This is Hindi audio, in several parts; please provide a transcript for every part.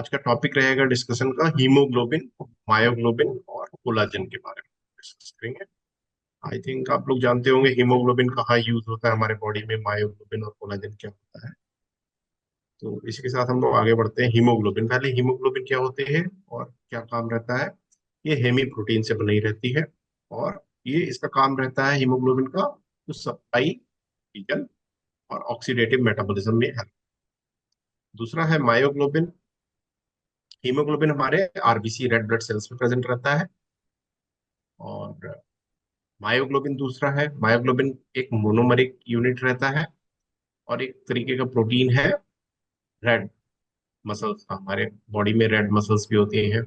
आज का टॉपिक रहेगा डिस्कशन का हीमोग्लोबिन, मायोग्लोबिन और कोलाजन के बारे में डिस्कस करेंगे। आई थिंक आप लोग जानते होंगे हीमोग्लोबिन कहाँ यूज होता है हमारे बॉडी में, मायोग्लोबिन और कोलाजन क्या होता है। तो इसी के साथ हम लोग आगे बढ़ते हैं। हीमोग्लोबिन, पहले हीमोग्लोबिन क्या होते हैं और क्या काम रहता है। ये हेमी प्रोटीन से बनी रहती है और ये इसका काम रहता है हीमोग्लोबिन का तो सप्लाई, ऑक्सीजन और ऑक्सीडेटिव मेटाबॉलिज्म में हेल्प। दूसरा है मायोग्लोबिन। हीमोग्लोबिन हमारे आरबीसी रेड ब्लड सेल्स में प्रेजेंट रहता है। और मायोग्लोबिन दूसरा है, मायोग्लोबिन एक मोनोमरिक यूनिट रहता है और एक तरीके का प्रोटीन है रेड मसल्स का। हमारे बॉडी में रेड मसल्स भी होती हैं,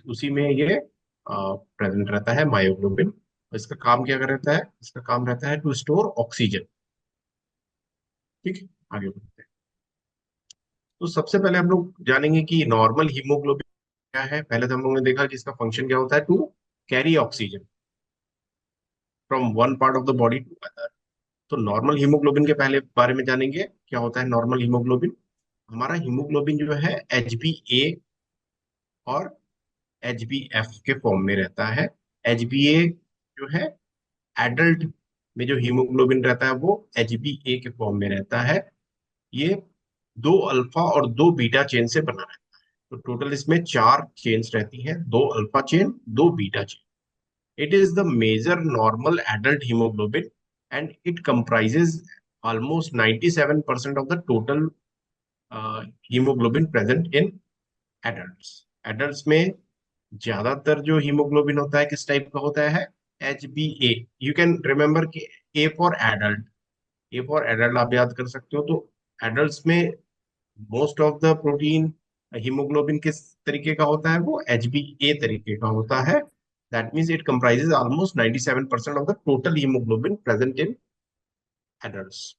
उसी में ये प्रेजेंट रहता है मायोग्लोबिन। इसका काम क्या कर रहता है, इसका काम रहता है टू स्टोर ऑक्सीजन। ठीक है, आगे बढ़ते हैं। तो सबसे पहले हम लोग जानेंगे कि नॉर्मल हीमोग्लोबिन क्या है। पहले तो हम लोगों ने देखा कि इसका फंक्शन क्या होता है, to carry oxygen from one part of the body to other. तो नॉर्मल हीमोग्लोबिन के पहले बारे में जानेंगे क्या होता है नॉर्मल हीमोग्लोबिन। हमारा हीमोग्लोबिन जो है HbA और HbF के फॉर्म में रहता है। HbA जो है एडल्ट में जो हीमोग्लोबिन रहता है वो HbA के फॉर्म में रहता है। ये दो अल्फा और दो बीटा चेन से बना रहता है। तो टोटल इसमें चार चेन्स रहती हैं, दो अल्फा चेन दो beta chain. It is the major normal adult hemoglobin and it comprises almost 97% of the total hemoglobin present in adults. Adults में ज्यादातर जो हीमोग्लोबिन होता है किस टाइप का होता है, HbA। यू कैन रिमेम्बर कि A for adult, A for adult आप याद कर सकते हो। तो एडल्ट्स में most of the protein haemoglobin किस तरीके का होता है, वो HbA तरीके का होता है। That means it comprises almost 97% of the total haemoglobin present in adults.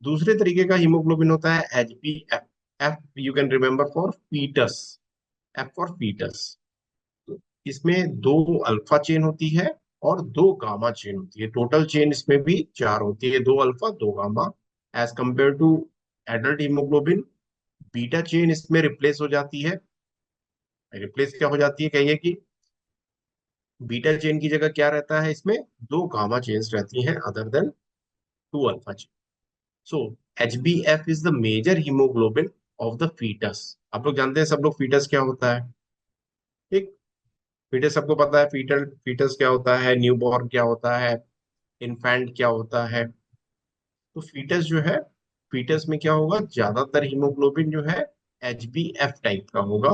दूसरे तरीके का हीमोग्लोबिन होता है HbF। F you can remember for foetus, F for foetus. इसमें दो अल्फा चेन होती है और दो गामा चेन होती है। टोटल चेन इसमें भी चार होती है, दो अल्फा दो gamma. As compare to adult haemoglobin, beta chain इसमें रिप्लेस हो जाती है। रिप्लेस क्या हो जाती है कहिए कि बीटा चेन की जगह क्या रहता है, इसमें दो गामा चेन्स रहती हैं other than two alpha chain. So HbF is the major haemoglobin of the foetus. आप लोग जानते हैं सब लोग फीटस क्या होता है। ठीक, फीटस सबको पता है। फीटस क्या होता है, न्यूबॉर्न क्या होता है, इन्फेंट क्या होता है। तो फीटस जो है, फीटस में क्या होगा, ज्यादातर हीमोग्लोबिन जो है HbF टाइप का होगा।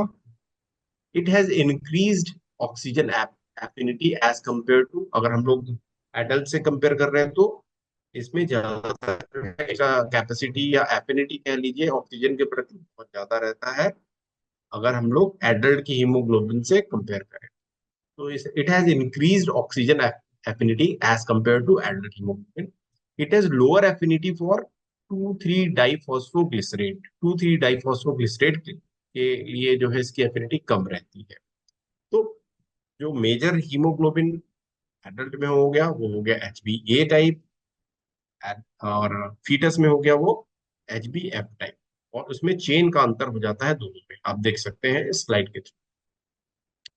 It has increased oxygen affinity as compare to, अगर हम लोग एडल्ट से कंपेयर कर रहे हैं तो इसमें ज्यादातर कैपेसिटी या एफिनिटी कह लीजिए ऑक्सीजन के प्रति बहुत ज्यादा रहता है अगर हम लोग एडल्ट की हीमोग्लोबिन से कंपेयर करें। तो it has increased oxygen affinity as compared to adult hemoglobin. It has lower affinity for 2,3-diphosphoglycerate। 2,3-diphosphoglycerate के लिए जो है इसकी एफिनिटी कम रहती है। तो जो मेजर हीमोग्लोबिन एडल्ट में हो गया वो हो गया HbA टाइप, और फीटस में हो गया वो HbF टाइप। और उसमें चेन का अंतर हो जाता है दोनों में, आप देख सकते हैं इस स्लाइड के through.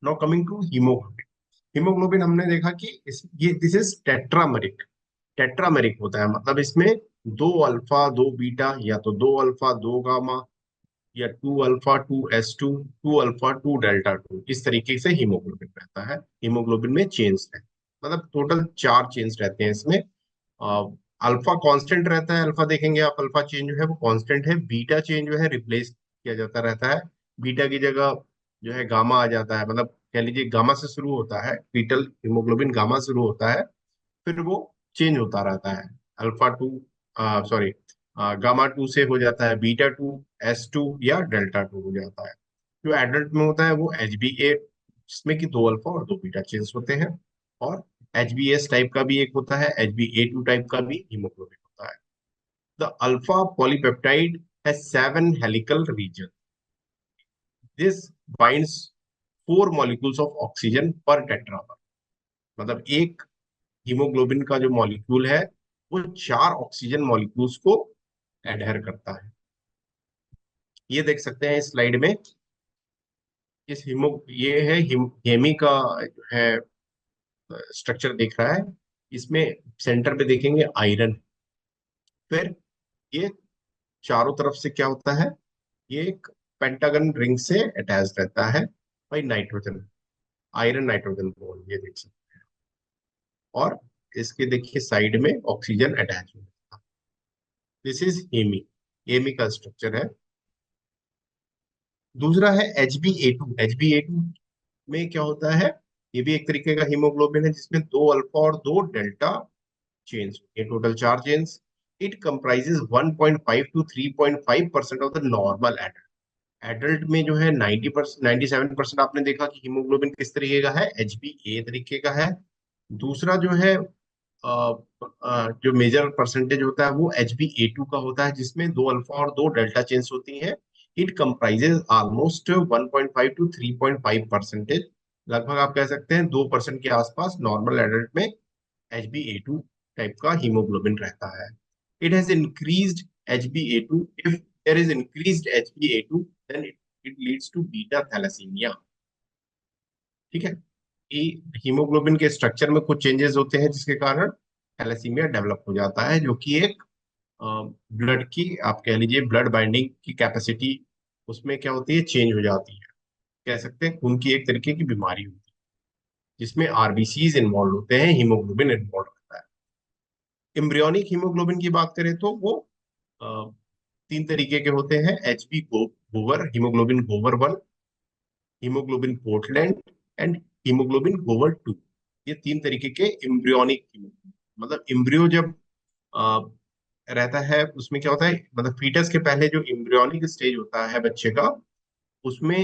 Now coming to haemoglobin. Haemoglobin हमने देखा कि ये दिस इज टेट्रामेरिक। टेट्रामेरिक होता है मतलब इसमें दो अल्फा दो बीटा, या तो दो अल्फा दो गामा, या two alpha two S two, two alpha two delta two, इस तरीके से हीमोग्लोबिन रहता है। हीमोग्लोबिन में चेन्स है, मतलब टोटल चार चेन्स रहते हैं इसमें। अल्फा कांस्टेंट रहता है, अल्फा देखेंगे आप, अल्फा चेन जो है वो कांस्टेंट है। बीटा चेन जो है रिप्लेस किया जाता रहता है, बीटा की जगह जो है गामा आ जाता है। मतलब कह लीजिए गामा से शुरू होता है, फीटल हीमोग्लोबिन गामा से शुरू होता है, फिर वो चेंज होता रहता है। Alpha two, sorry, gamma two से हो जाता है बीटा टू, एस टू या डेल्टा टू हो जाता है। जो एडल्ट में होता है वो HbA, जिसमें कि दो अल्फा और दो बीटा चेन्स होते हैं। और HbS टाइप का भी एक होता है, HbA2 टाइप का भी हीमोग्लोबिन होता है। The alpha polypeptide has 7 helical region. This binds 4 molecules of oxygen per tetramer. मतलब एक हीमोग्लोबिन का जो मॉलिक्यूल है वो चार ऑक्सीजन मॉलिक्यूल्स को एडहेर करता है। ये देख सकते हैं इस स्लाइड में, इस ये है हेमी का जो है स्ट्रक्चर दिख रहा है। इसमें सेंटर पे देखेंगे आयरन, फिर ये चारों तरफ से क्या होता है, ये एक पेंटागन रिंग से अटैच रहता है भाई नाइट्रोजन, आयरन नाइट्रोजन बॉन्ड, ये देख सकते हैं। और इसके देखिए साइड में ऑक्सीजन अटैच है। दिस इज हेमी, हेमी का स्ट्रक्चर है। दूसरा है HbA2। HbA2 में क्या होता है, ये भी एक तरीके का हीमोग्लोबिन है जिसमें दो अल्फा और दो डेल्टा चेन्स, ये टोटल चार chains. It comprises 1.5 to 3.5% of the normal adult. Adult में जो है 90%, 97% आपने देखा कि हीमोग्लोबिन किस तरीके का है, HbA तरीके का है। दूसरा जो है जो मेजर परसेंटेज होता है वो HbA2 का होता है, जिसमें दो अल्फा और दो डेल्टा चेन्स होती हैं। इट कंप्राइजेज ऑलमोस्ट 1.5 to 3.5%, लगभग आप कह सकते हैं 2% के आसपास नॉर्मल एडल्ट में HbA2 टाइप का हीमोग्लोबिन रहता है। It has increased HbA2। If there is increased HbA2 then it leads to beta thalassaemia. ठीक है, ये हीमोग्लोबिन के स्ट्रक्चर में कुछ चेंजेस होते हैं जिसके कारण थैलेसीमिया डेवलप हो जाता है, जो कि एक ब्लड की, आप कह लीजिए ब्लड बाइंडिंग की कैपेसिटी उसमें क्या होती है, चेंज हो जाती है। कह सकते हैं खून की एक तरीके की बीमारी होती है जिसमें RBCs इन्वॉल्व होते हैं, हीमोग्लोबिन इन्वॉल्व होता है। एम्ब्रियोनिक हीमोग्लोबिन की बात करें तो वो अ, तीन तरीके के होते हैं, गोवर हीमोग्लोबिन, गोवर 1, हीमोग्लोबिन पोर्टलैंड एंड हीमोग्लोबिन गोवर 2। ये तीन तरीके के एम्ब्रियोनिक हीमोग्लोबिन, मतलब एम्ब्रियो जब अ, रहता है उसमें क्या होता है, मतलब फीटस के पहले जो एम्ब्रियोनिक स्टेज होता है बच्चे का, उसमें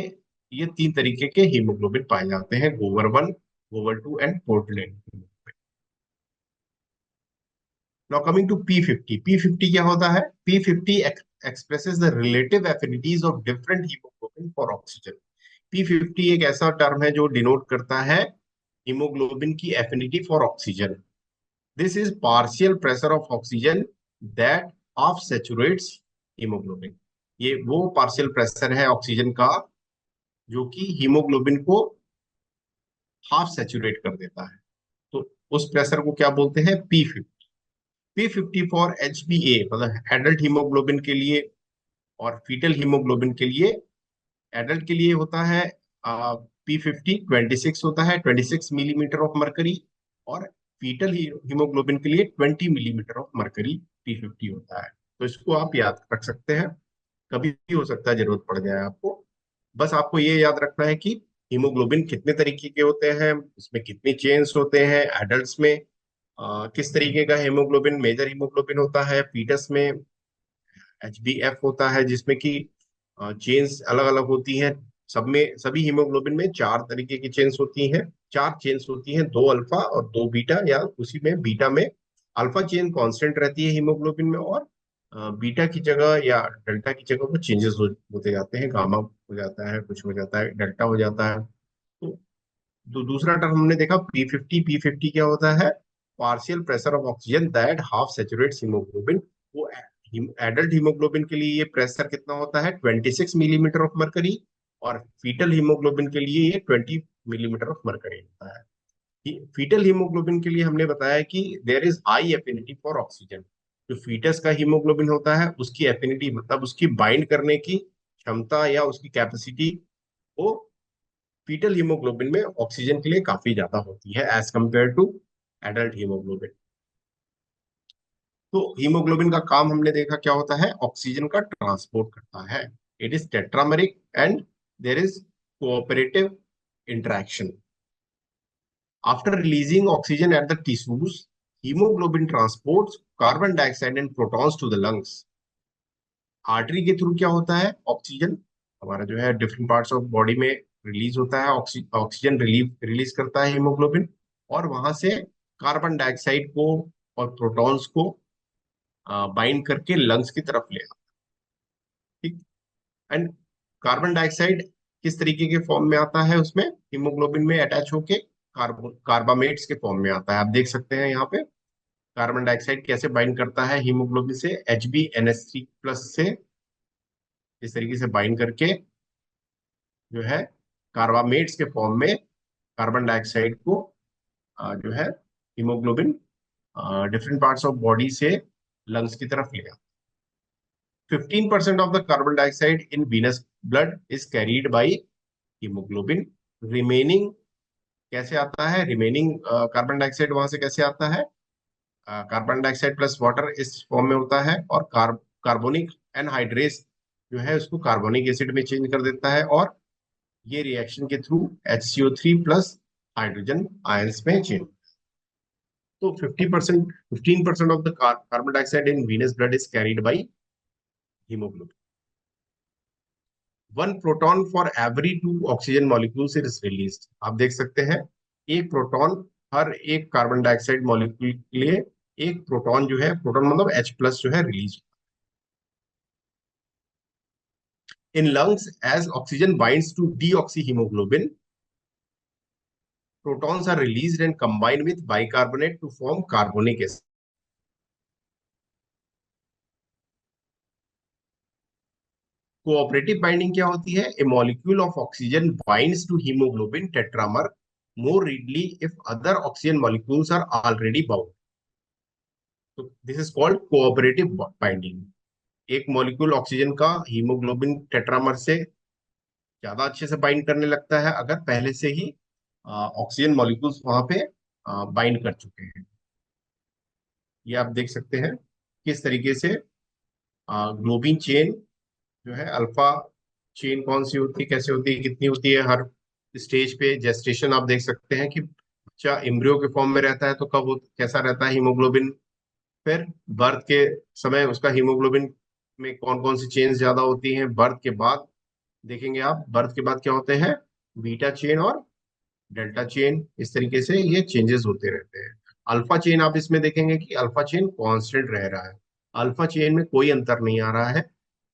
ये तीन तरीके के हीमोग्लोबिन पाए जाते हैं, गोवर 1, Gower 2 and Portland. Now coming to P50। P50 क्या होता है, P50 expresses the relative affinities of different haemoglobin for oxygen. P50 एक ऐसा टर्म है जो डिनोट करता है हीमोग्लोबिन की affinity for oxygen. This is partial pressure of oxygen that half सैचुरेट्स haemoglobin. ये वो पार्शियल प्रेशर है ऑक्सीजन का जो कि हीमोग्लोबिन को हाफ सैचुरेट कर देता है। तो उस प्रेशर को क्या बोलते हैं, P50 फॉर HbA, मतलब एडल्ट हीमोग्लोबिन के लिए और फीटल हीमोग्लोबिन के लिए। एडल्ट के लिए होता है P50 26 होता है, 26 मिलीमीटर ऑफ मरकरी, और फीटल हीमोग्लोबिन के लिए 20 मिलीमीटर ऑफ मरकरी P50 होता है। तो इसको आप याद रख सकते हैं, कभी भी हो सकता है जरूरत पड़ जाए आपको। बस आपको ये याद रखना है कि हीमोग्लोबिन कितने तरीके के होते हैं, उसमें कितनी चेन्स होते हैं, एडल्ट्स में किस तरीके का हीमोग्लोबिन मेजर हीमोग्लोबिन होता है, फीटस में HbF होता है जिसमें कि चेन्स अलग अलग होती हैं। सब में, सभी हीमोग्लोबिन में चार तरीके की चेन्स होती हैं, चार चेन्स होती हैं, दो अल्फा और दो बीटा, या उसी में बीटा में अल्फा चेन कांस्टेंट रहती है हीमोग्लोबिन में, और बीटा की जगह या डेल्टा की जगह वो चेंजेस होते जाते हैं, गामा हो जाता है, कुछ हो जाता है, डेल्टा हो जाता है। तो दूसरा टर्म हमने देखा P50। क्या होता है, partial pressure of oxygen that half सैचुरेट्स haemoglobin. वो एडल्ट हीमोग्लोबिन के लिए ये प्रेशर कितना होता है, 26 मिलीमीटर ऑफ मरकरी, और फीटल हीमोग्लोबिन के लिए ये 20 मिलीमीटर ऑफ मरकरी होता है। फीटल हीमोग्लोबिन के लिए हमने बताया कि there is high affinity for oxygen. जो फीटस का हीमोग्लोबिन होता है उसकी एफिनिटी, मतलब उसकी बाइंड करने की क्षमता या उसकी कैपेसिटी, वो फीटल हीमोग्लोबिन में ऑक्सीजन के लिए काफी ज्यादा होती है as compare to adult haemoglobin. तो हीमोग्लोबिन का काम हमने देखा क्या होता है, ऑक्सीजन का ट्रांसपोर्ट करता है। It is tetrameric and there is cooperative interaction. After releasing oxygen at the tissues, haemoglobin transports carbon dioxide and protons to the lungs. Artery के थ्रू क्या होता है, ऑक्सीजन हमारा जो है डिफरेंट पार्ट्स ऑफ बॉडी में रिलीज होता है, ऑक्सीजन रिलीज करता है हीमोग्लोबिन, और वहां से कार्बन डाइऑक्साइड को और प्रोटॉन्स को बाइंड करके लंग्स की तरफ ले आता है। ठीक। एंड कार्बन डाइऑक्साइड किस तरीके के फॉर्म में आता है, उसमें हीमोग्लोबिन में अटैच होके कार्बामेट्स के फॉर्म में आता है। आप देख सकते हैं यहाँ पे कार्बन डाइऑक्साइड कैसे बाइंड करता है हीमोग्लोबिन से, HbNH3+ से इस तरीके से बाइंड करके जो है कार्बामेट्स के फॉर्म में कार्बन डाइऑक्साइड को जो है haemoglobin different parts of body से लंग्स की तरफ ले जाता है। 15% of the carbon dioxide in venous blood is carried by haemoglobin. Remaining कैसे आता है? रिमेनिंग कार्बन डाइऑक्साइड वहां से कैसे आता है? कार्बन डाइऑक्साइड प्लस वाटर इस फॉर्म में होता है, और कार्बोनिक एनहाइड्रेस जो है उसको कार्बोनिक एसिड में चेंज कर देता है, और ये रिएक्शन के through HCO3 plus hydrogen ions में चेंज। तो 50%, 15% of the carbon dioxide in venous blood is carried by haemoglobin. 1 proton for every 2 oxygen molecules is released. आप देख सकते हैं, एक प्रोटॉन हर एक कार्बन डाइऑक्साइड मॉलिक्यूल के लिए एक प्रोटॉन जो है, प्रोटॉन मतलब H+ जो है, release. In lungs as oxygen binds to deoxyhaemoglobin, protons are released and combined with bicarbonate to form carbonic acid. Cooperative binding क्या होती है? A molecule of oxygen binds to haemoglobin tetramer more readily if other oxygen molecules are already bound. So this is called cooperative binding. एक मॉलिक्यूल ऑक्सीजन का हीमोग्लोबिन टेट्रामर से ज्यादा अच्छे से बाइंड करने लगता है अगर पहले से ही ऑक्सीजन मॉलिक्यूल्स वहां पे बाइंड कर चुके हैं। ये आप देख सकते हैं किस तरीके से ग्लोबिन चेन जो है, अल्फा चेन कौन सी होती है, कैसे होती है, कितनी होती है हर स्टेज पे। जेस्टेशन आप देख सकते हैं कि बच्चा एम्ब्रियो के फॉर्म में रहता है तो कब कैसा रहता है हीमोग्लोबिन, फिर बर्थ के समय उसका हीमोग्लोबिन में कौन कौन सी चेन्स ज्यादा होती हैं, बर्थ के बाद देखेंगे आप, बर्थ के बाद क्या होते हैं, बीटा चेन और डेल्टा चेन, इस तरीके से ये चेंजेस होते रहते हैं। अल्फा चेन आप इसमें देखेंगे कि अल्फा चेन कांस्टेंट रह रहा है, अल्फा चेन में कोई अंतर नहीं आ रहा है।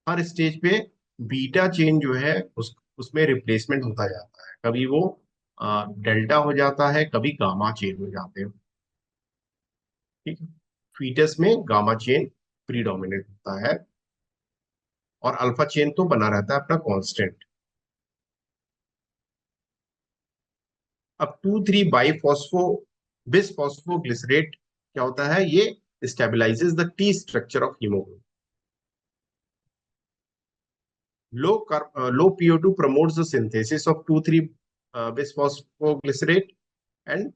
हर स्टेज पे बीटा चेन जो है उसमें रिप्लेसमेंट होता जाता है, कभी वो डेल्टा हो जाता है, कभी गामा चेन हो जाते हैं। ठीक है, फीटस में गामा चेन प्रीडोमिनेट होता है और अल्फा चेन तो बना रहता है अपना कांस्टेंट। अब 2,3 बाईफॉस्फो बिसफॉस्फोग्लिसरेट क्या होता है? ये stabilises the T structure of haemoglobin. Low PO2 promotes the synthesis of 2,3 bisphosphoglycerate and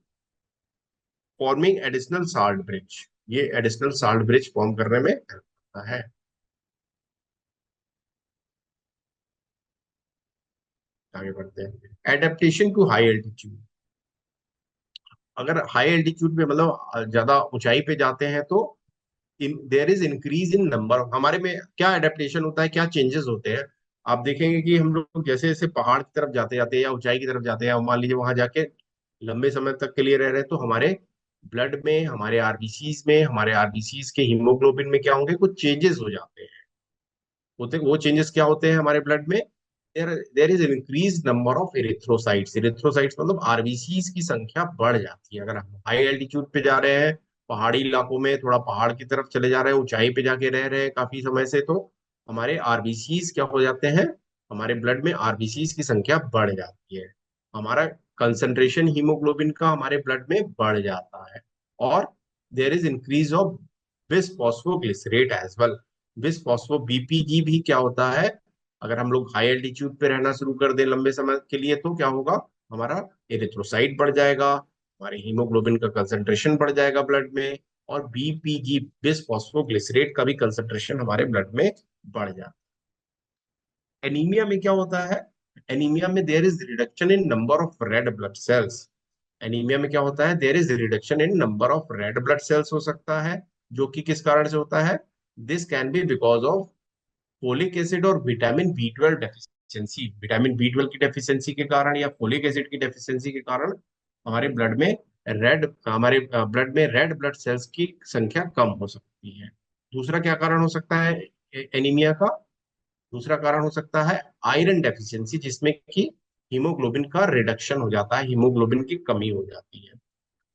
forming additional salt bridge। ये एडिशनल साल्ट ब्रिज फॉर्म करने में हेल्प करता है। आगे बढ़ते हैं, एडेप्टेशन टू हाई एल्टीट्यूड। अगर हाई एल्टीट्यूड पे मतलब ज्यादा ऊंचाई पे जाते हैं तो there is increase in number. हमारे में क्या एडेप्टेशन होता है, क्या चेंजेस होते हैं? आप देखेंगे कि हम लोग जैसे जैसे पहाड़ की तरफ जाते जाते या ऊंचाई की तरफ जाते हैं, मान लीजिए वहां जाके लंबे समय तक के लिए रह रहे हैं, तो हमारे ब्लड में, हमारे आरबीसीज में, हमारे आरबीसीज के हीमोग्लोबिन में क्या होंगे, कुछ चेंजेस हो जाते हैं। होते वो चेंजेस क्या होते हैं हमारे ब्लड में? There is increase number of erythrocytes. Erythrocytes मतलब आरबीसीज की संख्या बढ़ जाती है। अगर हम हाई एल्टीट्यूड पे जा रहे हैं, पहाड़ी इलाकों में, थोड़ा पहाड़ की तरफ चले जा रहे हैं, ऊंचाई पे जाके रह रहे हैं काफी समय से, तो हमारे आरबीसीज क्या हो जाते हैं, हमारे ब्लड में आरबीसीज की संख्या बढ़ जाती है, हमारा कंसंट्रेशन हीमोग्लोबिन का हमारे ब्लड में बढ़ जाता है, और देयर इज इंक्रीज ऑफ बिस फॉस्फोग्लिसरेट एज वेल। बिस फॉस्फो बीपीजी भी क्या होता है, अगर हम लोग हाई एल्टीट्यूड पे रहना शुरू कर दें लंबे समय के लिए तो क्या होगा, हमारा एरिथ्रोसाइट बढ़ जाएगा, हमारे हीमोग्लोबिन का कंसंट्रेशन बढ़ जाएगा ब्लड में, और बीपीजी बिस फॉस्फोग्लिसरेट का भी कंसंट्रेशन हमारे ब्लड में बढ़ जाता है। एनीमिया में क्या होता है? एनीमिया में there is reduction in number of red blood cells. Anaemia में क्या होता है? There is reduction in number of red blood cells हो सकता है, जो कि किस कारण से होता है? This can be because of folic acid और vitamin B12 deficiency. Vitamin B12 की डेफिशिएंसी के कारण या फोलिक एसिड की डेफिशिएंसी के कारण हमारे ब्लड में रेड ब्लड सेल्स की संख्या कम हो सकती है। दूसरा क्या कारण हो सकता है एनीमिया का? दूसरा कारण हो सकता है आयरन डेफिशिएंसी, जिसमें कि हीमोग्लोबिन का रिडक्शन हो जाता है, हीमोग्लोबिन की कमी हो जाती है।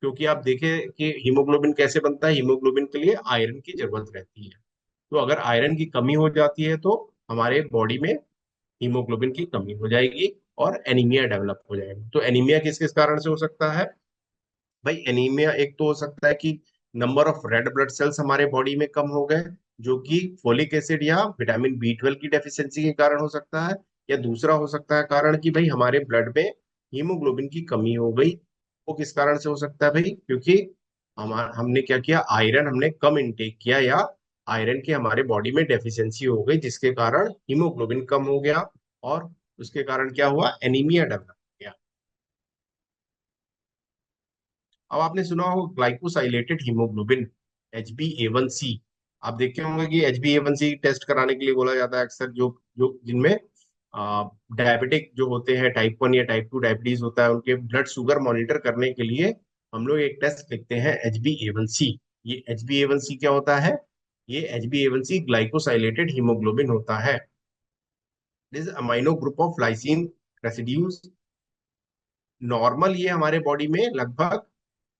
क्योंकि आप देखें कि हीमोग्लोबिन कैसे बनता है, हीमोग्लोबिन के लिए आयरन की जरूरत रहती है। तो अगर आयरन की कमी हो जाती है तो हमारे बॉडी में हीमोग्लोबिन की कमी हो जाएगी और एनीमिया डेवलप हो जाएगा। तो एनीमिया किस किस कारण से हो सकता है? भाई एनीमिया एक तो हो सकता है कि number of red blood sales हमारे बॉडी में कम हो गए, जो कि फोलिक एसिड या विटामिन बी 12 की डेफिशिएंसी के कारण हो सकता है। या दूसरा हो सकता है कारण कि भाई हमारे ब्लड में हीमोग्लोबिन की कमी हो गई। वो किस कारण से हो सकता है भाई? क्योंकि हमने क्या किया, आयरन हमने कम इनटेक किया, या आयरन की हमारे बॉडी में डेफिशिएंसी हो गई, जिसके कारण हीमोग्लोबिन कम हो गया, और उसके कारण क्या हुआ, एनीमिया डेवलप हो गया। अब आपने सुना होगा ग्लाइकोसाइलेटेड हीमोग्लोबिन, HbA1c। आप देखे होंगे कि HbA1c टेस्ट कराने के लिए बोला जाता है अक्सर, जो जो जिनमें डायबिटिक जो होते हैं, टाइप 1 या टाइप 2 डायबिटीज होता है, उनके ब्लड शुगर मॉनिटर करने के लिए हम लोग एक टेस्ट लिखते हैं HbA1c। ये HbA1c क्या होता है? ये HbA1c ग्लाइकोसाइलेटेड हीमोग्लोबिन होता है। This amino group of lysine residues. Normal ये हमारे बॉडी में लगभग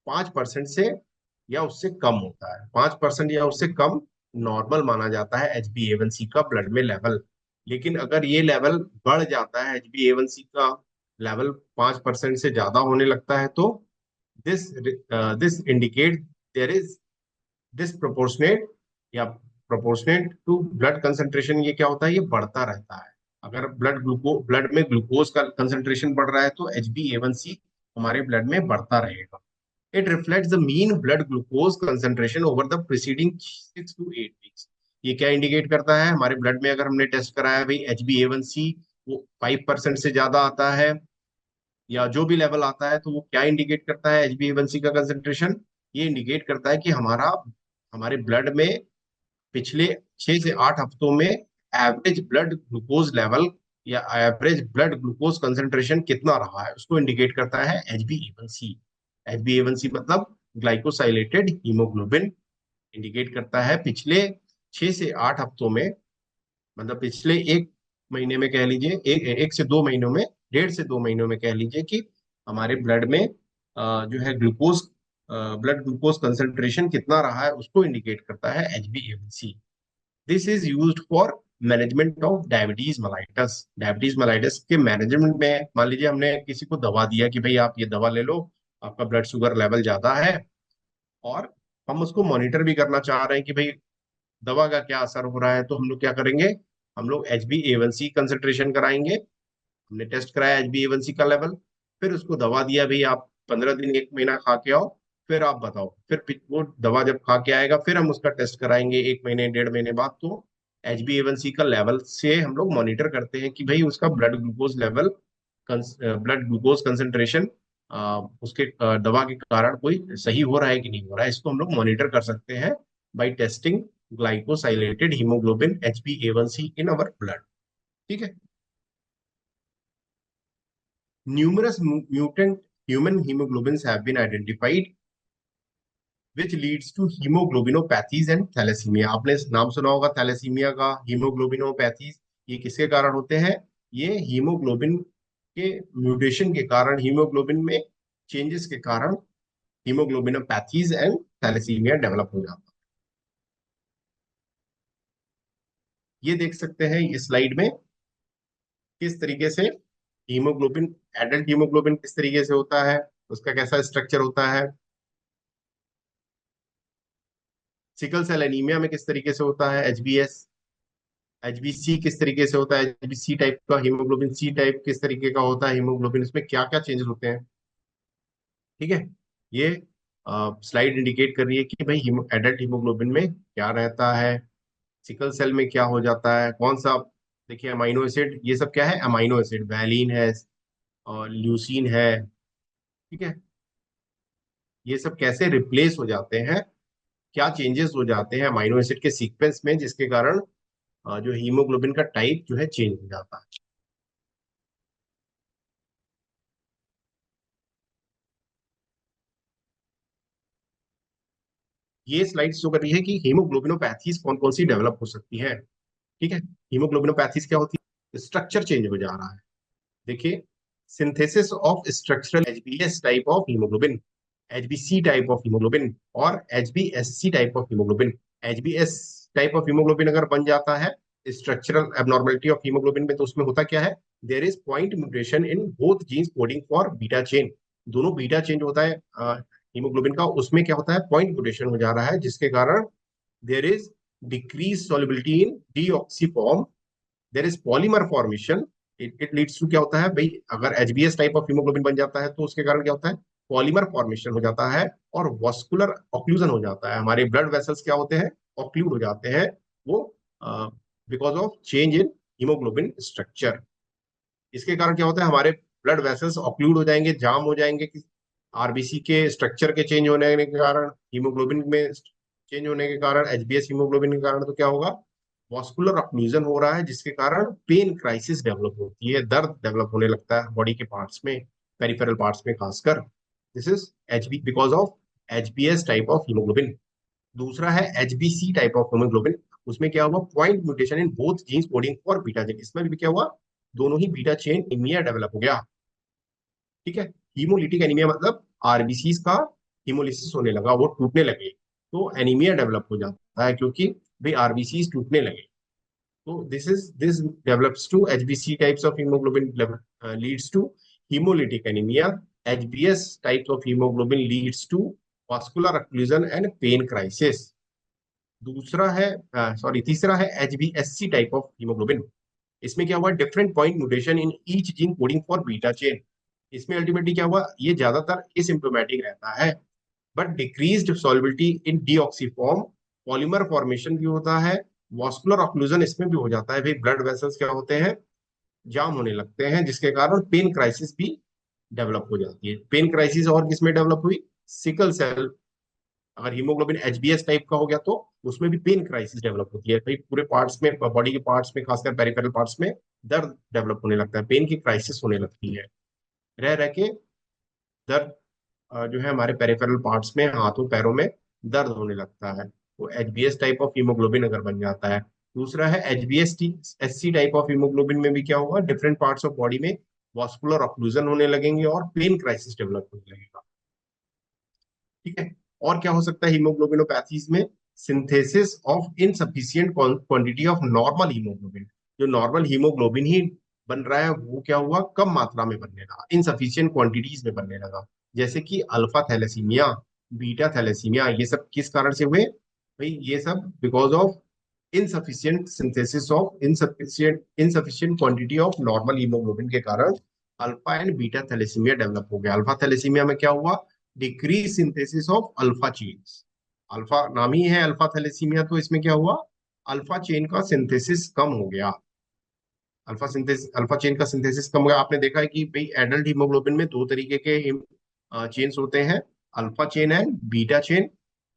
5% से या उससे कम होता है। 5% या उससे कम नॉर्मल माना जाता है HbA1c का ब्लड में लेवल। लेकिन अगर ये लेवल बढ़ जाता है, HbA1c का लेवल 5% से ज्यादा होने लगता है, तो this this indicate there is disproportionate या प्रोपोर्शनेट टू ब्लड कंसंट्रेशन। ये क्या होता है, ये बढ़ता रहता है। अगर ब्लड में ग्लूकोज का कंसंट्रेशन बढ़ रहा है, तो HbA1c हमारे ब्लड में बढ़ता रहेगा। It reflects the mean blood glucose concentration over the preceding 6 to 8 weeks. ये क्या इंडिकेट करता है? हमारे ब्लड में अगर हमने टेस्ट कराया भाई HbA1c, वो 5% से ज्यादा आता है या जो भी लेवल आता है, तो वो क्या इंडिकेट करता है? HbA1c का कंसंट्रेशन ये इंडिकेट करता है कि हमारे ब्लड में पिछले 6 से 8 हफ्तों में एवरेज ब्लड ग्लूकोज लेवल या एवरेज ब्लड ग्लूकोज कंसंट्रेशन कितना रहा है, उसको इंडिकेट करता है HbA1c। HbA1c मतलब ग्लाइकोसाइलेटेड हीमोग्लोबिन, इंडिकेट करता है पिछले 6 से 8 हफ्तों में, मतलब पिछले एक महीने में कह लीजिए, 1 से 2 महीनों में, 1.5 से 2 महीनों में कह लीजिए, कि हमारे ब्लड में जो है ग्लूकोज ब्लड ग्लूकोज कंसंट्रेशन कितना रहा है, उसको इंडिकेट करता है HbA1c। This is used for management of diabetes mellitus. Diabetes mellitus के मैनेजमेंट में, मान लीजिए हमने किसी को दवा दिया कि भाई आप ये दवा ले लो, आपका ब्लड शुगर लेवल ज्यादा है, और हम उसको मॉनिटर भी करना चाह रहे हैं कि भाई दवा का क्या असर हो रहा है, तो हम लोग क्या करेंगे, हम लोग HbA1c कंसंट्रेशन कराएंगे। हमने टेस्ट कराया HbA1c का लेवल, फिर उसको दवा दिया, भाई आप 15 दिन 1 महीना खा के आओ, फिर आप बताओ। फिर वो दवा जब खा के आएगा, फिर हम उसका टेस्ट कराएंगे 1 महीने 1.5 महीने बाद। तो HbA1c का लेवल से हम लोग मॉनिटर करते हैं कि भाई उसका blood glucose level, blood glucose concentration उसके दवा के कारण कोई सही हो रहा है कि नहीं हो रहा है। इसको हम लोग मॉनिटर कर सकते हैं by testing glycosylated haemoglobin HbA1c in our blood. ठीक है। Numerous mutant human hemoglobins have been identified, which leads to hemoglobinopathies and thalassemia। आपने नाम सुना होगा थैलेसीमिया का, हीमोग्लोबिनोपैथीज। ये किसके कारण होते हैं? ये हीमोग्लोबिन के म्यूटेशन के कारण, हीमोग्लोबिन में चेंजेस के कारण हीमोग्लोबिनोपैथीज एंड थैलेसीमिया डेवलप हो जाता है। ये देख सकते हैं इस स्लाइड में किस तरीके से हीमोग्लोबिन, एडल्ट हीमोग्लोबिन किस तरीके से होता है, उसका कैसा स्ट्रक्चर होता है। सिकल सेल एनीमिया में किस तरीके से होता है, HbS। HbC किस तरीके से होता है, HbC टाइप का। हीमोग्लोबिन C टाइप किस तरीके का होता है हीमोग्लोबिन, इसमें क्या क्या चेंजेस होते हैं। ठीक है। ये स्लाइड इंडिकेट कर रही है कि भाई एडल्ट हीमोग्लोबिन में क्या रहता है, सिकल सेल में क्या हो जाता है, कौन सा। देखिए अमाइनो एसिड, ये सब क्या है, अमाइनो एसिड, वैलिन है और ल्यूसीन है। ठीक है। ये सब कैसे रिप्लेस हो जाते हैं, क्या चेंजेस हो जाते हैं अमाइनो एसिड के सीक्वेंस में, जिसके कारण जो हीमोग्लोबिन का टाइप जो है चेंज हो जाता है। ये स्लाइड शो कर रही है कि हीमोग्लोबिनोपैथीज कौन कौन सी डेवलप हो सकती है। ठीक है। हीमोग्लोबिनोपैथीज क्या होती है? स्ट्रक्चर चेंज हो जा रहा है। देखिए, synthesis of structural HbS type of haemoglobin, HbC type of haemoglobin और HbSc type of haemoglobin. HbS type of haemoglobin अगर बन जाता है, स्ट्रक्चरल एबनॉर्मेलिटी ऑफ हीमोग्लोबिन में, तो उसमें होता क्या है, there is point mutation in both genes coding for beta chain. दोनों बीटा चेन जो होता है हीमोग्लोबिन का, उसमें क्या होता है, पॉइंट म्यूटेशन हो जा रहा है, जिसके कारण there is decrease solubility in deoxy form, there is polymer formation. It leads to क्या होता है भाई, अगर एचबीएस टाइप ऑफ हीमोग्लोबिन बन जाता है तो उसके कारण क्या होता है, पॉलीमर फॉर्मेशन हो जाता है और वॉस्कुलर ऑक्लूजन हो जाता है। हमारे ब्लड वेसल्स क्या होते हैं, ऑक्लूड हो जाते हैं, वो because of change in haemoglobin structure. इसके कारण क्या होता है, हमारे ब्लड वेसल्स ऑक्लूड हो जाएंगे, जाम हो जाएंगे, आरबीसी के स्ट्रक्चर के चेंज होने के कारण, हीमोग्लोबिन में चेंज होने के कारण, एचबीएस हीमोग्लोबिन के कारण, तो क्या होगा, वॉस्कुलर ऑक्लूजन हो रहा है, जिसके कारण पेन क्राइसिस डेवलप होती है, दर्द डेवलप होने लगता है बॉडी के पार्ट्स में, पेरिफेरल पार्ट्स में खासकर। This is Hb because of HbS type of haemoglobin. दूसरा है एचबीसी टाइप ऑफ हीमोग्लोबिन। उसमें क्या हुआ, point mutation in both genes coding for beta chain. इसमें भी क्या हुआ, दोनों ही बीटा चेन एनीमिया डेवलप हो गया। ठीक है, हीमोलिटिक एनीमिया मतलब आरबीसी का हीमोलिसिस होने लगा, वो टूटने लगे, तो एनीमिया डेवलप हो जाता है, क्योंकि भाई आरबीसी टूटने लगे। तो दिस डेवलप्स टू एचबीसी types of haemoglobin leads to hemolytic anemia. HbS types of hemoglobin leads to vascular occlusion and pain crisis. दूसरा है सॉरी तीसरा है HbSc टाइप ऑफ हीमोग्लोबिन। इसमें क्या हुआ, different point mutation in each gene coding for beta chain. इसमें अल्टीमेटली क्या हुआ, ये ज्यादातर एसिम्प्टोमेटिक रहता है, but decreased solubility in deoxy form, polymer formation भी होता है, वॉस्कुलर ऑक्लूजन इसमें भी हो जाता है, भाई ब्लड वेसल्स क्या होते हैं, जाम होने लगते हैं, जिसके कारण पेन क्राइसिस भी डेवलप हो जाती है। पेन क्राइसिस और किसमें डेवलप हुई, सिकल सेल, अगर हीमोग्लोबिन एचबीएस टाइप का हो गया तो उसमें भी पेन क्राइसिस डेवलप होती है भाई, पूरे पार्ट्स में, बॉडी के पार्ट्स में, खासकर पेरिफेरल पार्ट्स में दर्द डेवलप होने लगता है, पेन की क्राइसिस होने लगती है, रह रह के दर्द जो है हमारे पेरिफेरल पार्ट्स में, हाथों पैरों में दर्द होने लगता है। तो एचबीएस टाइप ऑफ हीमोग्लोबिन अगर बन जाता है। दूसरा है HBs T SC type of haemoglobin में भी क्या होगा, डिफरेंट पार्ट्स ऑफ बॉडी में वॉस्कुलर ऑक्लूजन होने लगेंगे और पेन क्राइसिस डेवलप होने लगेगा। ठीक है, और क्या हो सकता है हीमोग्लोबिनोपैथीज में, synthesis of insufficient quantity of normal haemoglobin. जो नॉर्मल हीमोग्लोबिन ही बन रहा है, वो क्या हुआ, कम मात्रा में बनने लगा, इनसफिशियंट क्वांटिटीज में बनने लगा। जैसे कि अल्फा थैलेसीमिया, बीटा थैलेसीमिया, ये सब किस कारण से हुए भाई, ये सब because of insufficient synthesis of insufficient quantity of normal haemoglobin के कारण alpha and beta thalassaemia develop हो गया। अल्फा थैलेसीमिया में क्या हुआ, decrease synthesis of alpha chains. Alpha नाम ही है अल्फा थैलेसीमिया, तो इसमें क्या हुआ, अल्फा चेन का सिंथेसिस कम हो गया। अल्फा चेन का सिंथेसिस कम हो गया। आपने देखा है कि भाई एडल्ट हीमोग्लोबिन में दो तरीके के चेन्स होते हैं, alpha chain and beta chain.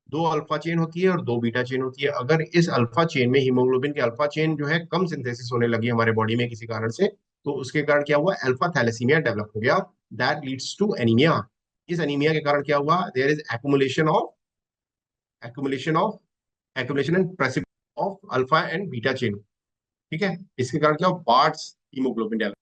दो अल्फा चेन होती है और दो बीटा चेन होती है। अगर इस अल्फा चेन में, हीमोग्लोबिन के अल्फा चेन जो है कम सिंथेसिस होने लगी हमारे बॉडी में किसी कारण से, तो उसके कारण क्या हुआ, अल्फा थैलेसीमिया डेवलप हो गया, दैट लीड्स टू एनीमिया। इस एनीमिया के कारण क्या हुआ, there is accumulation of accumulation and precipitation of alpha and beta chain. ठीक है, इसके कारण क्या हुआ, बार्ड्स हीमोग्लोबिन डेवलप।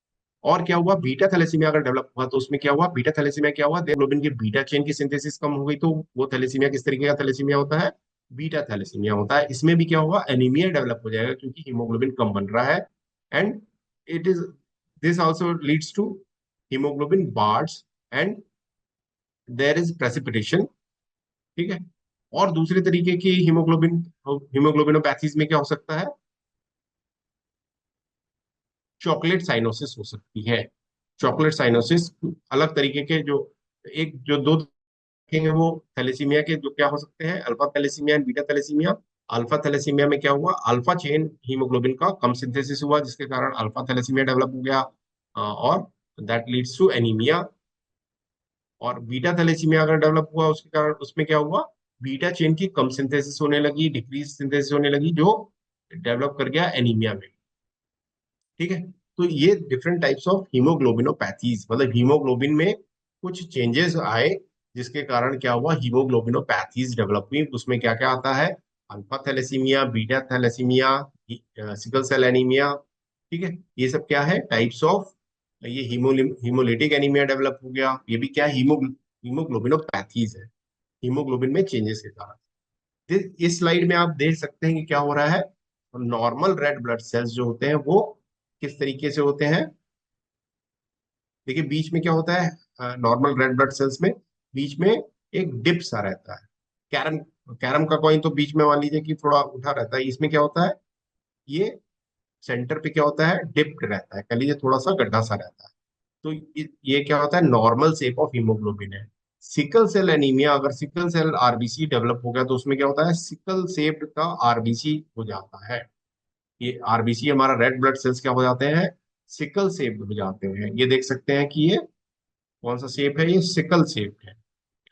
और क्या हुआ, बीटा थैलेसीमिया अगर डेवलप हुआ तो उसमें क्या हुआ, बीटा थैलेसीमिया क्या हुआ, हीमोग्लोबिन की बीटा चेन की सिंथेसिस कम हो गई, तो वो थैलेसीमिया किस तरीके का थैलेसीमिया होता है, बीटा थैलेसीमिया होता है। इसमें भी क्या होगा, एनीमिया डेवलप हो जाएगा, क्योंकि हीमोग्लोबिन कम बन रहा है, and it is this also leads to haemoglobin Bart's and there is precipitation. ठीक है, और दूसरे तरीके की हीमोग्लोबिनोपैथीज में क्या हो सकता है, चॉकलेट साइनोसिस हो सकती है। चॉकलेट साइनोसिस अलग तरीके के जो, एक जो दो देखेंगे वो थैलेसीमिया के जो क्या हो सकते हैं, alpha thalassaemia and beta thalassaemia. Alpha thalassaemia में क्या हुआ, अल्फा चेन हीमोग्लोबिन का कम सिंथेसिस हुआ, जिसके कारण अल्फा थैलेसीमिया डेवलप हो गया, और दैट लीड्स टू एनीमिया। और बीटा थैलेसीमिया अगर डेवलप हुआ, उसके कारण उसमें क्या हुआ, बीटा चेन की कम सिंथेसिस होने लगी, डिक्रीज सिंथेसिस होने लगी, जो डेवलप कर गया एनीमिया में। ठीक है, तो ये डिफरेंट टाइप्स ऑफ हीमोग्लोबिनोपैथीज, मतलब हीमोग्लोबिन में कुछ चेंजेस आए, जिसके कारण क्या हुआ, हीमोग्लोबिनोपैथीज डेवलप हुई। उसमें क्या क्या आता है, alpha thalassaemia, beta thalassaemia, sickle cell anaemia. ठीक है, ये सब क्या है, टाइप्स ऑफ, ये हीमोलिटिक एनीमिया डेवलप हो गया, ये भी क्या, हीमोग्लोबिनोपैथीज है, हीमोग्लोबिन में चेंजेस के कारण। इस स्लाइड में आप देख सकते हैं कि क्या हो रहा है, नॉर्मल रेड ब्लड सेल्स जो होते हैं वो किस तरीके से होते हैं? देखिए बीच में क्या होता है नॉर्मल रेड ब्लड सेल्स में, बीच में एक डिप सा रहता है। कैरम कैरम का कॉइन तो बीच में मान लीजिए कि थोड़ा उठा रहता है, इसमें क्या होता है, ये सेंटर पे क्या होता है, डिप्ड रहता है, कह लीजिए थोड़ा सा गड्ढा सा रहता है। तो ये क्या होता है, नॉर्मल शेप ऑफ हीमोग्लोबिन है। सिकल सेल एनीमिया, अगर सिकल सेल आरबीसी डेवलप हो गया तो उसमें क्या होता है, सिकल शेप्ड का आरबीसी हो जाता है। ये आरबीसी हमारा रेड ब्लड सेल्स क्या हो जाते हैं, सिकल शेप्ड हो जाते हैं। ये देख सकते हैं कि ये कौन सा शेप है, ये सिकल शेप है।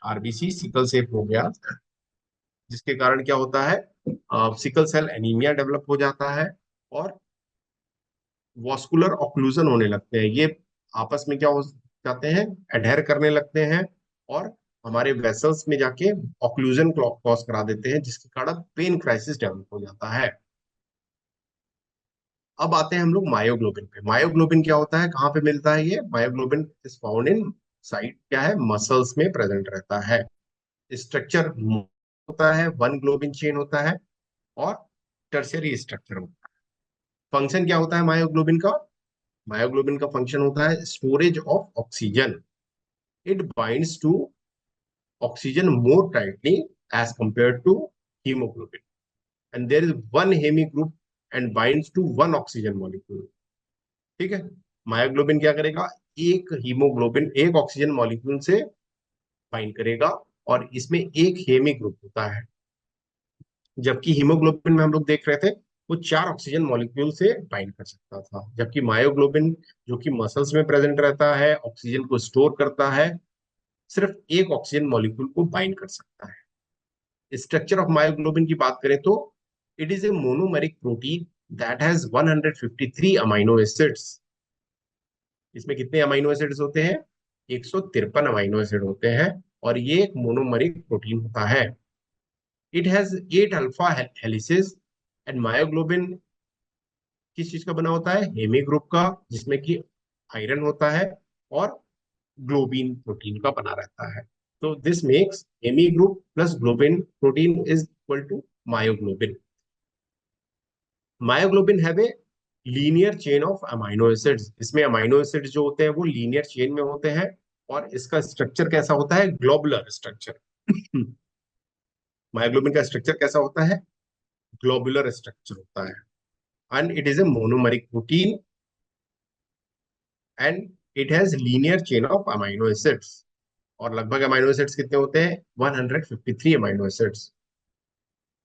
आरबीसी सिकल शेप हो गया, जिसके कारण क्या होता है, सिकल सेल एनीमिया डेवलप हो जाता है और वॉस्कुलर ऑक्लूजन होने लगते हैं। ये आपस में क्या हो जाते हैं, एडहेर करने लगते हैं और हमारे वेसल्स में जाके ऑक्लूजन कॉज करा देते हैं, जिसके कारण पेन क्राइसिस डेवलप हो जाता है। अब आते हैं हम लोग मायोग्लोबिन पे। मायोग्लोबिन क्या होता है, कहाँ पे मिलता है? ये myoglobin is found in site क्या है, मसल्स में प्रेजेंट रहता है। स्ट्रक्चर होता है, वन ग्लोबिन चेन होता है और टर्शियरी स्ट्रक्चर होता है। फंक्शन क्या होता है मायोग्लोबिन का? मायोग्लोबिन का फंक्शन होता है storage of oxygen. It binds to oxygen more tightly as compare to haemoglobin, and there is one haem group and binds to one oxygen molecule. ठीक है, मायोग्लोबिन क्या करेगा, एक हीमोग्लोबिन एक ऑक्सीजन मॉलिक्यूल से बाइंड करेगा और इसमें एक हेमी ग्रुप होता है। जबकि हीमोग्लोबिन में हम लोग देख रहे थे वो चार ऑक्सीजन मॉलिक्यूल से बाइंड कर सकता था, जबकि मायोग्लोबिन जो कि मसल्स में प्रेजेंट रहता है, ऑक्सीजन को स्टोर करता है, सिर्फ एक ऑक्सीजन मॉलिक्यूल को बाइंड कर सकता है। स्ट्रक्चर ऑफ मायोग्लोबिन की बात करें तो it is a monomeric protein that has 153 amino acids. इसमें कितने अमाइनो एसिड्स होते हैं, 153 अमाइनो एसिड होते हैं और ये एक मोनोमेरिक प्रोटीन होता है। It has 8 alpha helices and myoglobin किस चीज का बना होता है, हेमी ग्रुप का, जिसमें कि आयरन होता है और ग्लोबिन प्रोटीन का बना रहता है। तो this makes haem group plus globin protein is equal to myoglobin. Myoglobin have a linear chain of amino acids. इसमें अमाइनो एसिड्स जो होते हैं वो लीनियर चेन में होते हैं और इसका स्ट्रक्चर कैसा होता है, ग्लोबुलर स्ट्रक्चर। मायोग्लोबिन का स्ट्रक्चर कैसा होता है, ग्लोबुलर स्ट्रक्चर होता है। And it is a monomeric protein and it has linear chain of amino acids. और लगभग अमाइनो एसिड्स कितने होते हैं, 153 amino acids.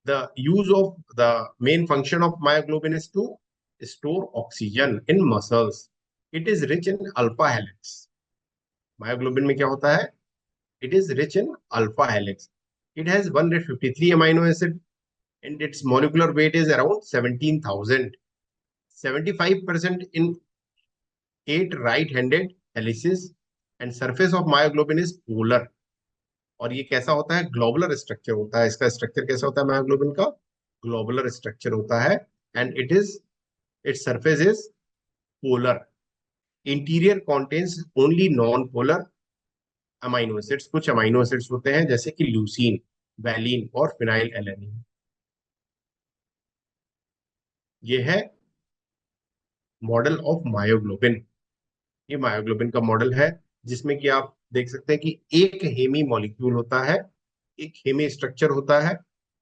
The use of the main function of myoglobin is to store oxygen in muscles. It is rich in alpha helix. Myoglobin में क्या होता है, it is rich in alpha helix. It has 153 amino acid and its molecular weight is around 17,000. 75% in 8 right-handed helices and surface of myoglobin is polar. और ये कैसा होता है, ग्लोबुलर स्ट्रक्चर होता है। इसका स्ट्रक्चर कैसा होता है मायोग्लोबिन का, ग्लोबुलर स्ट्रक्चर होता है and its surface is polar. Interior contains only non polar amino acids. कुछ अमाइनो एसिड्स होते हैं जैसे कि ल्यूसीन, वैलिन और फिनाइल एलेनिन। ये है मॉडल ऑफ मायोग्लोबिन। ये मायोग्लोबिन का मॉडल है जिसमें कि आप देख सकते हैं कि एक हेमी मॉलिक्यूल होता है, एक हेमी स्ट्रक्चर होता है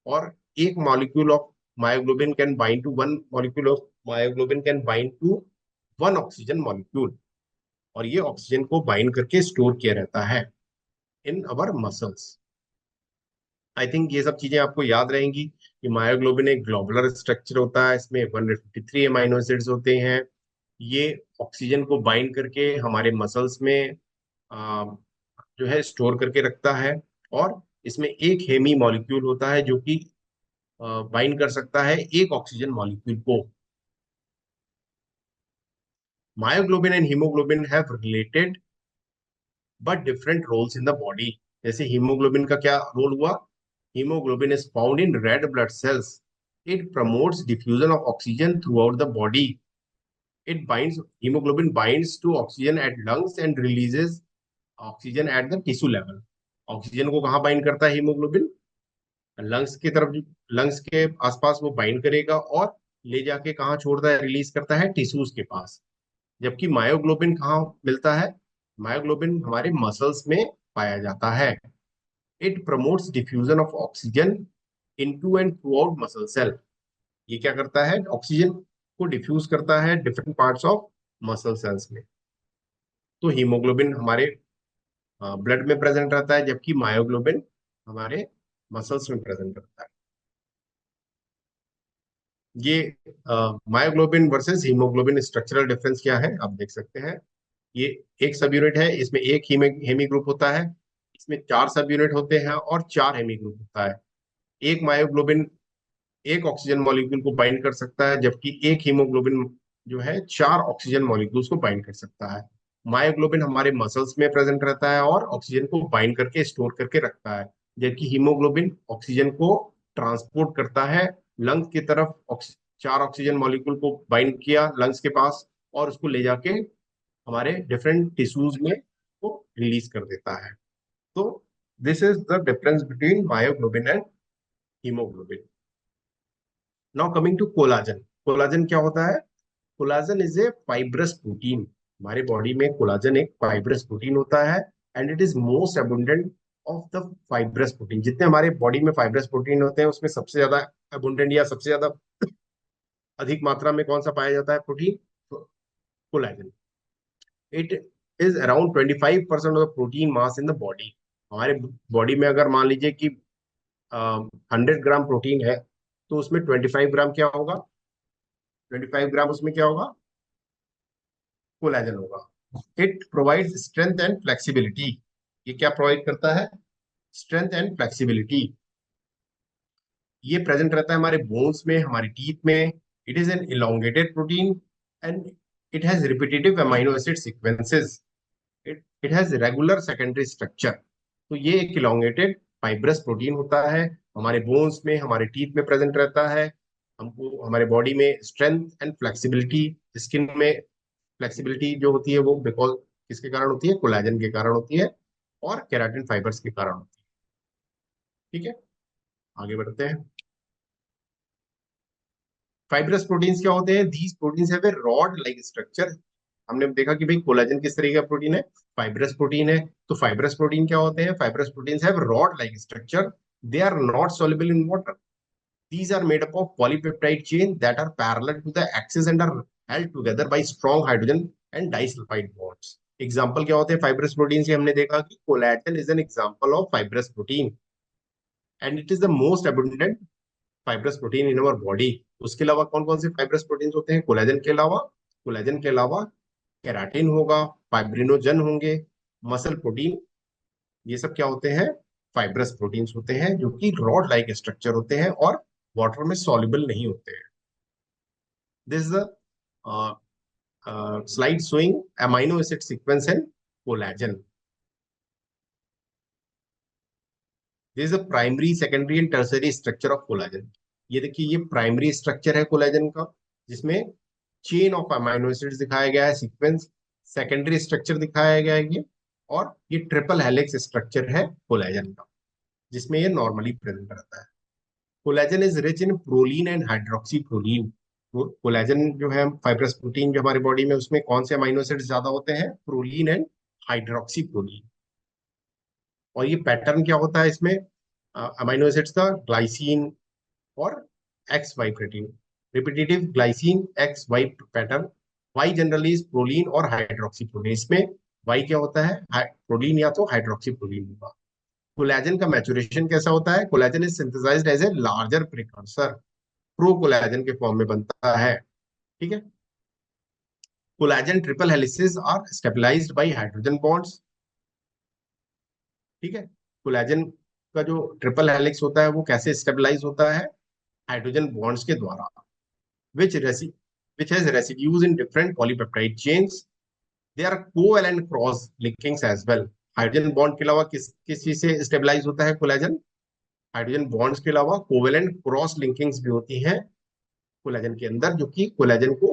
और एक molecule of myoglobin can bind to one molecule of myoglobin can bind to one oxygen molecule और ये ऑक्सीजन को बाइंड करके स्टोर किया रहता है इन अवर मसल्स। आई थिंक ये सब चीजें आपको याद रहेंगी कि मायोग्लोबिन एक ग्लोबुलर स्ट्रक्चर होता है, इसमें 153 अमाइनो एसिड्स होते हैं। ये ऑक्सीजन को बाइंड करके हमारे मसल्स में जो है स्टोर करके रखता है और इसमें एक हेमी मॉलिक्यूल होता है जो कि बाइंड कर सकता है एक ऑक्सीजन मॉलिक्यूल को। Myoglobin and haemoglobin have related but different roles in the body. जैसे हीमोग्लोबिन का क्या रोल हुआ, haemoglobin is found in red blood cells. It promotes diffusion of oxygen throughout the body. It binds Hemoglobin binds to oxygen at lungs and releases oxygen at the tissue level. Oxygen को कहाँ बाइंड करता है हीमोग्लोबिन, लंग्स की तरफ, लंग्स के आसपास वो बाइंड करेगा और ले जाके कहाँ छोड़ता है, रिलीज करता है टिश्यूज के पास। जबकि मायोग्लोबिन कहाँ मिलता है? मायोग्लोबिन हमारे मसल्स में पाया जाता है। It promotes diffusion of oxygen into and throughout muscle cell. ये क्या करता है? ऑक्सीजन को डिफ्यूज करता है different parts of muscle cells में। तो हीमोग्लोबिन हमारे ब्लड में प्रेजेंट रहता है, जबकि मायोग्लोबिन हमारे मसल्स में प्रेजेंट रहता है। ये myoglobin versus haemoglobin structural difference क्या है आप देख सकते हैं। ये एक सब यूनिट है, इसमें एक हेमी ग्रुप होता है। इसमें चार सब यूनिट होते हैं और चार हेमी ग्रुप होता है। एक मायोग्लोबिन एक ऑक्सीजन मॉलिक्यूल को बाइंड कर सकता है, जबकि एक हीमोग्लोबिन जो है चार ऑक्सीजन मॉलिक्यूल्स को बाइंड कर सकता है। मायोग्लोबिन हमारे मसल्स में प्रेजेंट रहता है और ऑक्सीजन को बाइंड करके स्टोर करके रखता है, जबकि हीमोग्लोबिन ऑक्सीजन को ट्रांसपोर्ट करता है लंग्स की तरफ। चार ऑक्सीजन मॉलिक्यूल को बाइंड किया लंग्स के पास और उसको ले जाके हमारे डिफरेंट टिश्यूज में वो रिलीज कर देता है। तो this is the difference between myoglobin and haemoglobin. Now coming to collagen. Collagen क्या होता है? Collagen is a fibrous protein. हमारे बॉडी में कोलाजन एक फाइब्रस प्रोटीन होता है and it is most abundant of the fibrous protein. जितने हमारे बॉडी में फाइब्रस प्रोटीन होते हैं उसमें सबसे ज्यादा अबुंडेंट या सबसे ज्यादा अधिक मात्रा में कौन सा पाया जाता है protein? Collagen. It is around 25% of the protein mass in the body. हमारे बॉडी में अगर मान लीजिए कि 100 ग्राम प्रोटीन है, तो उसमें 25 ग्राम क्या होगा? 25 ग्राम उसमें क्या होगा? कोलेजन होगा। It provides strength and flexibility. ये क्या प्रोवाइड करता है? Strength and flexibility. ये प्रेजेंट रहता है हमारे बोन्स में, हमारी टीथ में। It is an elongated protein and it has repetitive amino acid sequences. It has regular secondary structure. तो ये एक इलोंगेटेड फाइब्रस प्रोटीन होता है, हमारे बोन्स में, हमारे टीथ में प्रेजेंट रहता है। हमको हमारे बॉडी में स्ट्रेंथ एंड फ्लेक्सिबिलिटी, स्किन में फ्लेक्सिबिलिटी जो होती है वो बिकॉज किसके कारण होती है? कोलेजन के कारण होती है और केराटिन फाइबर्स के कारण होती है। ठीक है, आगे बढ़ते हैं। फाइब्रस प्रोटीन्स क्या होते हैं? These proteins have a rod like structure. हमने देखा कि भाई कोलेजन किस तरीके का प्रोटीन है? फाइब्रस प्रोटीन है। तो फाइब्रस प्रोटीन क्या होते हैं? Fibrous proteins have rod like structure. They are not soluble in water. These are made up of polypeptide chain that are parallel to the axis and are held together by strong hydrogen and disulfide bonds. Example क्या होते हैं फाइब्रस प्रोटीन से? हमने देखा कि collagen is an example of fibrous protein and it is the most abundant fibrous protein in our body. उसके अलावा कौन कौन से फाइब्रस प्रोटीन होते हैं कोलेजन के अलावा? कोलेजन के अलावा केराटिन होगा, फाइब्रिनोजन होंगे, मसल प्रोटीन। ये सब क्या होते हैं? फाइब्रस प्रोटीन्स होते हैं जो कि रॉड लाइक स्ट्रक्चर होते हैं और वाटर में सॉल्युबल नहीं होते हैं। This is slide showing amino acid sequence and collagen. This is the primary, secondary and tertiary structure of collagen. ये देखिए, ये प्राइमरी स्ट्रक्चर है कोलेजन का, जिसमें चेन ऑफ अमाइनो एसिड्स दिखाया गया है, सीक्वेंस। सेकेंडरी स्ट्रक्चर दिखाया गया है ये, और ये ट्रिपल हेलिक्स स्ट्रक्चर है कोलेजन का, जिसमें ये नॉर्मली प्रेजेंट रहता है। Collagen is rich in proline and hydroxy proline. Collagen जो है फाइब्रस प्रोटीन जो हमारी बॉडी में, उसमें कौन से अमाइनो एसिड्स ज्यादा होते हैं? Proline and hydroxyproline. और ये पैटर्न क्या होता है इसमें अमाइनो एसिड्स का? ग्लाइसिन और X Y protein, repetitive glycine X Y pattern. Y generally is proline और हाइड्रोक्सी प्रोलीन। इसमें वाई क्या होता है? प्रोलीन या तो हाइड्रोक्सी प्रोलीन होगा। कोलेजन का मैचुरेशन कैसा होता है? Collagen is synthesised as a larger precursor, procollagen के फॉर्म में बनता है। ठीक है, collagen triple helices are stabilised by hydrogen bonds. ठीक है, कोलेजन का जो ट्रिपल हेलिक्स होता है वो कैसे स्टेबलाइज होता है? हाइड्रोजन बॉन्ड्स के द्वारा। which resi which has residues in different polypeptide chains. They are covalent cross linkings as well. Hydrogen bond के अलावा किस किस चीज से स्टेबलाइज होता है कोलेजन? हाइड्रोजन बॉन्ड्स के अलावा कोवेलेंट क्रॉस लिंकिंग्स भी होती हैं कोलेजन के अंदर, जो कि कोलेजन को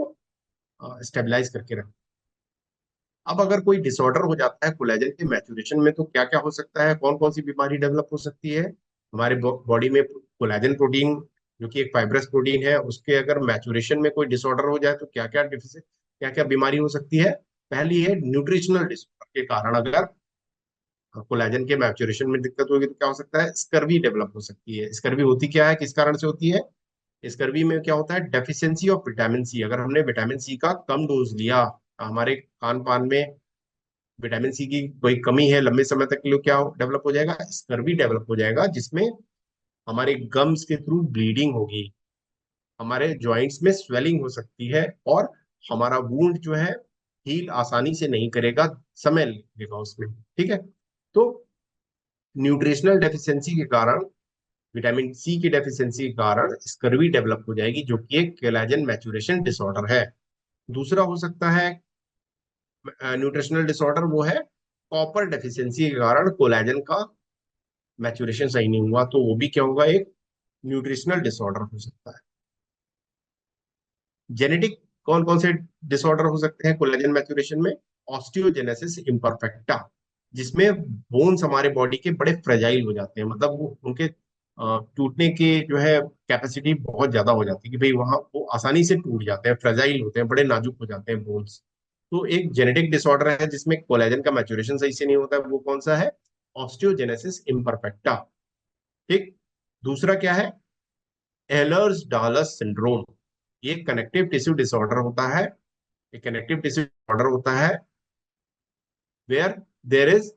स्टेबलाइज करके रखती है। अब अगर कोई डिसऑर्डर हो जाता है कोलेजन के मैचुरेशन में, तो क्या क्या हो सकता है? कौन कौन सी बीमारी डेवलप हो सकती है? हमारे बॉडी में कोलेजन प्रोटीन जो कि एक फाइब्रस प्रोटीन है, उसके अगर मैचुरेशन में कोई डिसऑर्डर हो जाए तो क्या क्या डिफिसिट, क्या क्या बीमारी हो सकती है। पहली है न्यूट्रिशनल डिसऑर्डर के कारण अगर कोलेजन के मैच्योरेशन में दिक्कत होगी तो क्या हो सकता है, स्कर्वी डेवलप हो सकती है। स्कर्वी होती क्या है, किस कारण से होती है? स्कर्वी में क्या होता है, डेफिशिएंसी ऑफ विटामिन सी। अगर हमने विटामिन सी का कम डोज लिया, हमारे खान पान में विटामिन सी की कोई कमी है लंबे समय तक के लिए, क्या डेवलप हो जाएगा, स्कर्वी डेवलप हो जाएगा, जिसमें हमारे गम्स के थ्रू ब्लीडिंग होगी, हमारे जॉइंट्स में स्वेलिंग हो सकती है, और हमारा वूंड जो है हील आसानी से नहीं करेगा, समय लगेगा उसमें। ठीक है। तो न्यूट्रिशनल डेफिशिएंसी के कारण, विटामिन सी की डेफिशिएंसी के कारण स्कर्वी डेवलप हो जाएगी, जो कि एक कोलेजन मैचुरेशन डिसऑर्डर है। दूसरा हो सकता है न्यूट्रिशनल डिसऑर्डर, वो है कॉपर डेफिशिएंसी के कारण कोलेजन का मैचुरेशन सही नहीं हुआ, तो वो भी क्या होगा, एक न्यूट्रिशनल डिसऑर्डर हो सकता है। जेनेटिक कौन कौन से डिसऑर्डर हो सकते हैं कोलेजन मैचुरेशन में? ऑस्टियोजेनेसिस इम्परफेक्टा, जिसमें बोन्स हमारे बॉडी के बड़े फ्रेजाइल हो जाते हैं, मतलब वो उनके टूटने के जो है कैपेसिटी बहुत ज्यादा हो जाती है, कि भाई वहां वो आसानी से टूट जाते हैं, फ्रेजाइल होते हैं, बड़े नाजुक हो जाते हैं बोन्स। तो एक जेनेटिक डिसऑर्डर है जिसमें कोलेजन का मैचुरेशन सही से नहीं होता है, वो कौन सा है? Osteogenesis imperfecta. ठीक। दूसरा क्या है? Ehlers Danlos syndrome. ये कनेक्टिव टिश्यू डिसऑर्डर होता है। एक कनेक्टिव टिश्यू डिसऑर्डर होता है where there is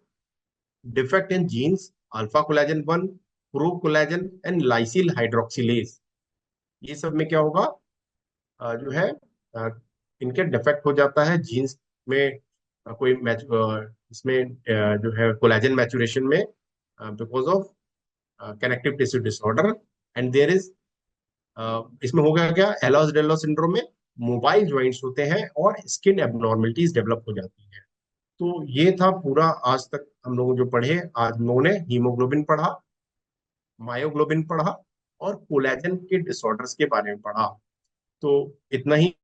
defect in genes alpha collagen 1, pro collagen and lysyl hydroxylase. ये सब में क्या होगा, जो है अ, इनके डिफेक्ट हो जाता है जीन्स में, कोई मैच इसमें जो है कोलेजन मैचुरेशन में, because of connective tissue disorder. And there is, इसमें होगा क्या, एलर्स डेलोस सिंड्रोम में मोबाइल ज्वाइंट्स होते हैं और स्किन एबनॉर्मलिटीज डेवलप हो जाती है। तो ये था पूरा आज तक हम लोग जो पढ़े। आज हम लोगों ने हीमोग्लोबिन पढ़ा, मायोग्लोबिन पढ़ा, और कोलेजन के डिसऑर्डर्स के बारे में पढ़ा। तो इतना ही।